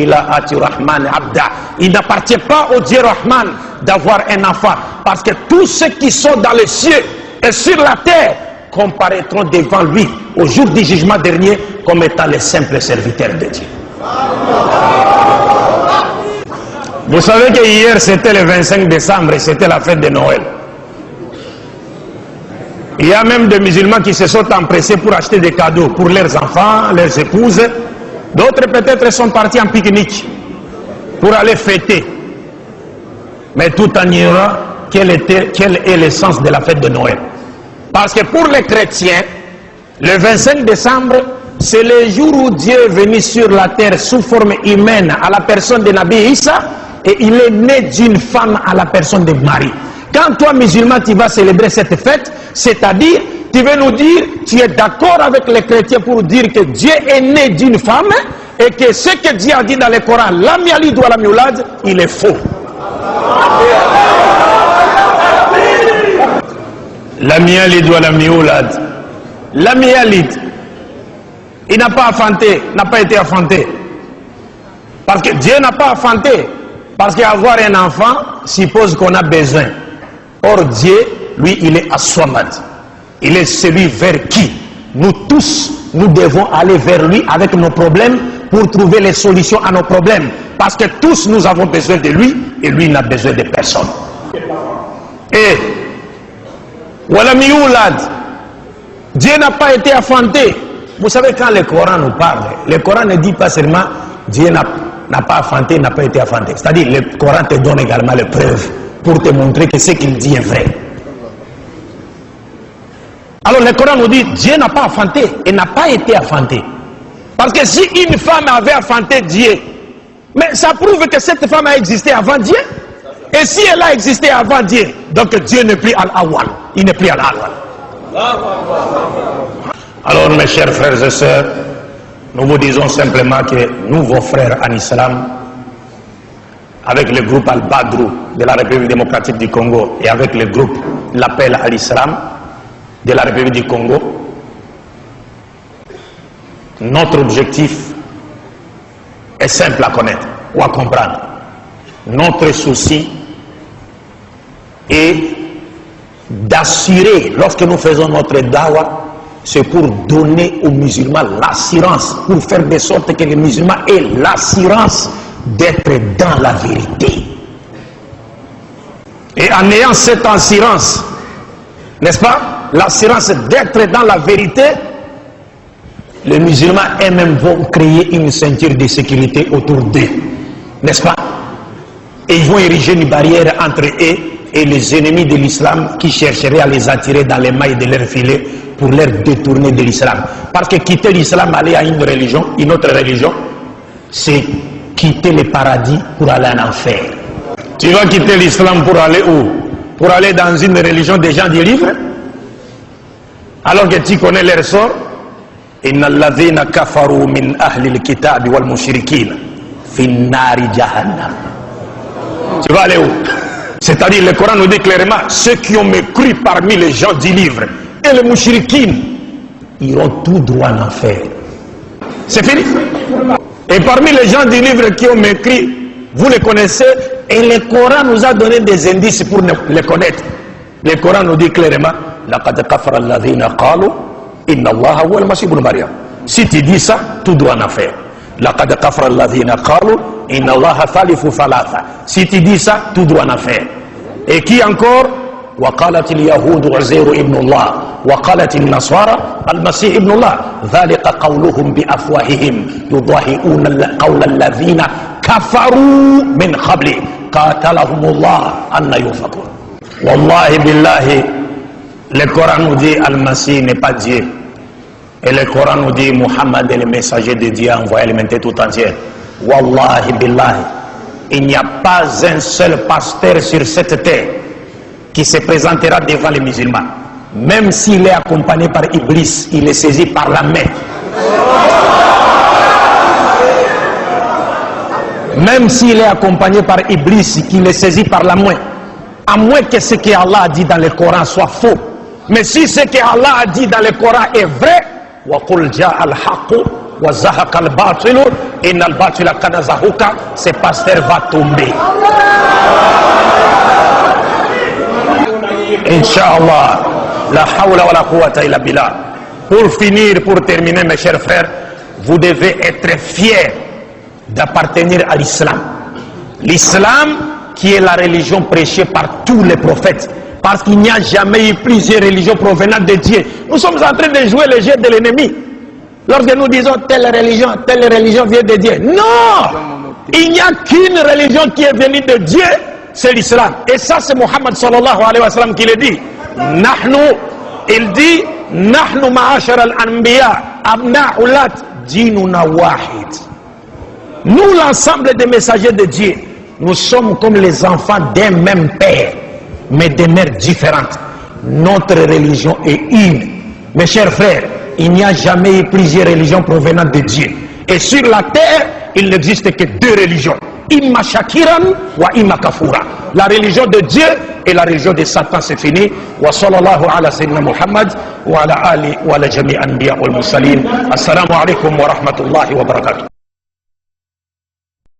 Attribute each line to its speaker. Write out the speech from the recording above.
Speaker 1: ila ati Rahman abda. Il n'appartient pas au Dieu Rahman d'avoir un enfant, parce que tous ceux qui sont dans les cieux et sur la terre comparaîtront devant lui au jour du jugement dernier comme étant les simples serviteurs de Dieu. Vous savez que hier c'était le 25 décembre et c'était la fête de Noël. Il y a même des musulmans qui se sont empressés pour acheter des cadeaux pour leurs enfants, leurs épouses. D'autres peut-être sont partis en pique-nique pour aller fêter. Mais tout en ignorant quel est l'essence de la fête de Noël. Parce que pour les chrétiens, le 25 décembre, c'est le jour où Dieu est venu sur la terre sous forme humaine à la personne de Nabi Issa, et il est né d'une femme à la personne de Marie. Quand toi, musulman, tu vas célébrer cette fête, c'est-à-dire, tu veux nous dire, tu es d'accord avec les chrétiens pour dire que Dieu est né d'une femme et que ce que Dieu a dit dans le Coran, lam yalid wa lam yulad, il est faux. Lam yalid wa lam yulad. Lam yalid, il n'a pas enfanté, n'a pas été enfanté. Parce que Dieu n'a pas enfanté. Parce qu'avoir un enfant suppose qu'on a besoin. Or Dieu, lui, il est as-Samad. Il est celui vers qui nous tous, nous devons aller vers lui avec nos problèmes pour trouver les solutions à nos problèmes. Parce que tous, nous avons besoin de lui et lui n'a besoin de personne. Et walam yulad, Dieu n'a pas été enfanté. Vous savez, quand le Coran nous parle, le Coran ne dit pas seulement Dieu n'a pas enfanté, n'a pas été enfanté. C'est-à-dire, le Coran te donne également les preuves pour te montrer que ce qu'il dit est vrai. Alors le Coran nous dit Dieu n'a pas enfanté et n'a pas été enfanté. Parce que si une femme avait enfanté Dieu, mais ça prouve que cette femme a existé avant Dieu. Et si elle a existé avant Dieu, donc Dieu n'est plus Al-Awwal. Il n'est plus Al-Awwal. Alors mes chers frères et sœurs, nous vous disons simplement que nous, vos frères en islam, avec le groupe Al-Badrou de la République démocratique du Congo et avec le groupe L'Appel à l'Islam de la République du Congo, notre objectif est simple à connaître ou à comprendre. Notre souci est d'assurer, lorsque nous faisons notre dawa, c'est pour donner aux musulmans l'assurance, pour faire de sorte que les musulmans aient l'assurance d'être dans la vérité. Et en ayant cette assurance, n'est-ce pas, l'assurance d'être dans la vérité, les musulmans eux-mêmes vont créer une ceinture de sécurité autour d'eux, n'est-ce pas? Et ils vont ériger une barrière entre eux et les ennemis de l'islam qui chercheraient à les attirer dans les mailles de leur filet pour les détourner de l'islam. Parce que quitter l'islam, aller à une autre religion, c'est quitter le paradis pour aller en enfer. Tu vas quitter l'islam pour aller où? Pour aller dans une religion des gens du livre? Alors que tu connais leur sort? Inna alladhina kafaru min ahli al-kitab wal mushrikin fi nari jahannam. Tu vas aller où? C'est-à-dire, le Coran nous dit clairement, ceux qui ont mécru parmi les gens du livre et les mouchriquins iront tout droit en enfer. C'est fini. Et parmi les gens du livre qui ont mécrit, vous les connaissez, et le Coran nous a donné des indices pour les connaître. Le Coran nous dit clairement, laqad kafara alladhina qalu inna Allaha huwa al-masih ibn Maryam. Si tu dis ça, tout droit en enfer. laqad kafara alladhina qalu inna Allaha thalithu thalatha. Si tu dis ça, tout droit en enfer. Et qui encore? وقالت اليهود عزير ابن الله وقالت النصارى المسيح ابن الله ذلك قولهم بأفواههم يضاهئون قول الذين كفروا من قبل قاتلهم الله أن يؤفكون. والله بالله, le Coran nous dit Al-Masih n'est pas Dieu, et le Coran nous dit Muhammad est le messager de Dieu envoyé à l'humanité tout entière. Wallahi billahi, il n'y a pas un seul pasteur sur cette terre qui se présentera devant les musulmans. Même s'il est accompagné par Iblis, il est saisi par la main. Même s'il est accompagné par Iblis, qu'il est saisi par la main. À moins que ce que Allah a dit dans le Coran soit faux. Mais si ce que Allah a dit dans le Coran est vrai, وَقُلْ جَاءَ الْحَقُّ wa zahaqa al-batil inna al-batila kana zahuqa. Ce pasteur va tomber. Inch'Allah. La hawla wa la quwwata illa billah. Pour finir, pour terminer, mes chers frères, vous devez être fiers d'appartenir à l'islam. L'islam qui est la religion prêchée par tous les prophètes. Parce qu'il n'y a jamais eu plusieurs religions provenant de Dieu. Nous sommes en train de jouer le jeu de l'ennemi. Lorsque nous disons telle religion vient de Dieu. Non! Il n'y a qu'une religion qui est venue de Dieu, c'est l'islam. Et ça, c'est Mohammed sallallahu alayhi wa sallam qui le dit. Il dit, Nahnu ma'ashar al-anbiya, abna'ulat, dinuna wahid. Nous, l'ensemble des messagers de Dieu, nous sommes comme les enfants d'un même père, mais de mères différentes. Notre religion est une. Mes chers frères, il n'y a jamais eu plusieurs religions provenant de Dieu. Et sur la terre, il n'existe que deux religions. Imma shakiran wa imma kafura. La religion de Dieu et la religion de Satan, c'est fini. Wa sallallahu ala sayyidina Muhammad wa ala ali wa ala jami' anbiya wal mursalin. Assalamu alaikum wa rahmatullahi wa barakatuh.